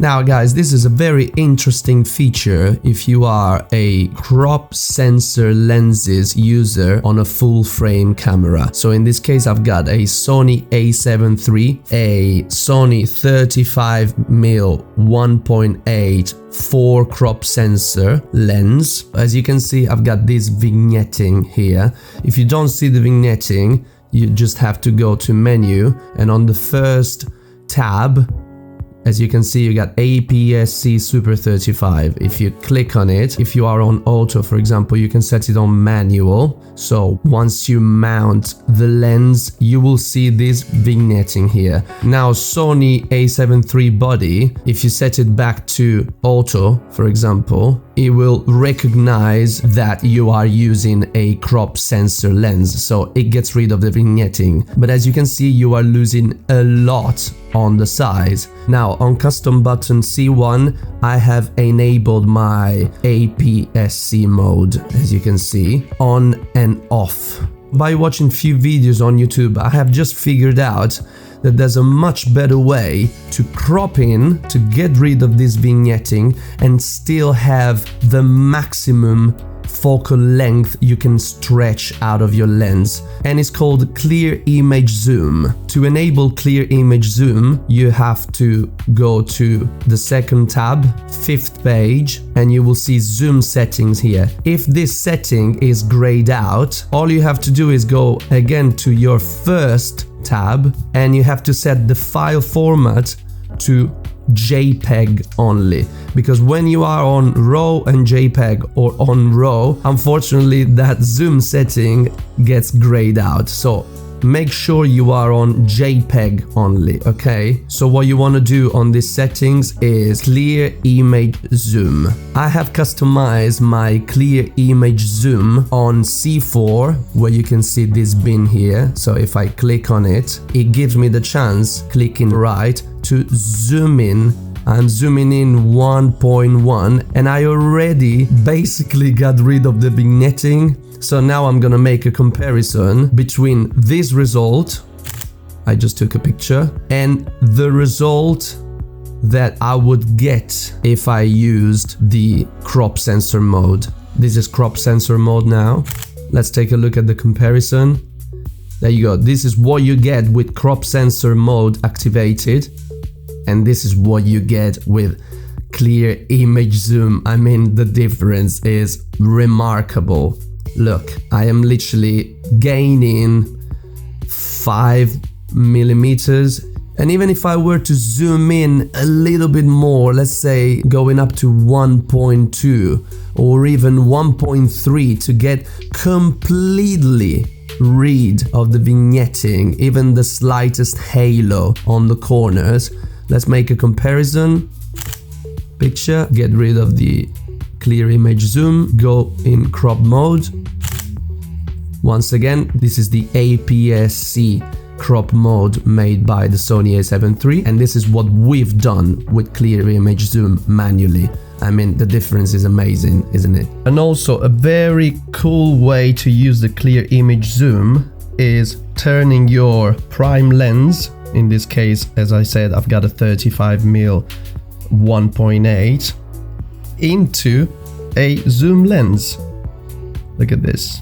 Now guys, this is a very interesting feature if you are a crop sensor lenses user on a full frame camera. So in this case I've got a SONY A7 III, a SONY 35mm 1.8 4 crop sensor lens. As you can see, I've got this vignetting here. If you don't see the vignetting, you just have to go to menu, and on the first tab, as you can see, you got Aps-c Super 35. If you click on it, if you are on auto, for example, you can set it on manual. So once you mount the lens, you will see this vignetting here. Now SONY A7 III body, if you set it back to auto, for example, it will recognize that you are using a crop sensor lens, so it gets rid of the vignetting. But as you can see, you are losing a lot on the size. Now on custom button C1, I have enabled my Aps-c mode, as you can see, on and off. By watching few videos on YouTube, I have just figured out that there's a much better way to crop in, to get rid of this vignetting and still have the maximum focal length you can stretch out of your lens, and it's called ClearImage Zoom. To enable ClearImage Zoom, you have to go to the second tab, 5th page, and you will see zoom settings here. If this setting is grayed out, all you have to do is go again to your first tab, and you have to set the file format to JPEG only, because when you are on RAW and JPEG or on RAW, unfortunately that zoom setting gets grayed out. So make sure you are on JPEG only, okay? So what you want to do on these settings is ClearImage Zoom. I have customized my ClearImage Zoom on C4, where you can see this bin here. So if I click on it, it gives me the chance, clicking right, to zoom in. I'm zooming in 1.1, and I already basically got rid of the vignetting. So now I'm gonna make a comparison between this result, I just took a picture, and the result that I would get if I used the crop sensor mode. This is crop sensor mode now. Let's take a look at the comparison. There you go. This is what you get with crop sensor mode activated, and this is what you get with ClearImage Zoom. I mean, the difference is remarkable. Look, I am literally gaining 5mm, and even if I were to zoom in a little bit more, let's say going up to 1.2 or even 1.3 to get completely rid of the vignetting, even the slightest halo on the corners. Let's make a comparison. Picture, get rid of the ClearImage Zoom, go in crop mode. Once again, this is the Aps-c crop mode made by the SONY A7 III, and this is what we've done with ClearImage Zoom manually. I mean, the difference is amazing, isn't it? And also, a very cool way to use the ClearImage Zoom is turning your prime lens. In this case, as I said, I've got a 35mm 1.8 into a zoom lens. Look at this.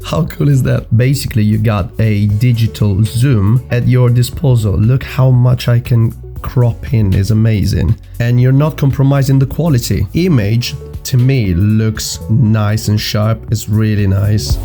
How cool is that? Basically, you got a digital zoom at your disposal. Look how much I can crop in, is amazing. And you're not compromising the quality. Image, to me, looks nice and sharp. It's really nice.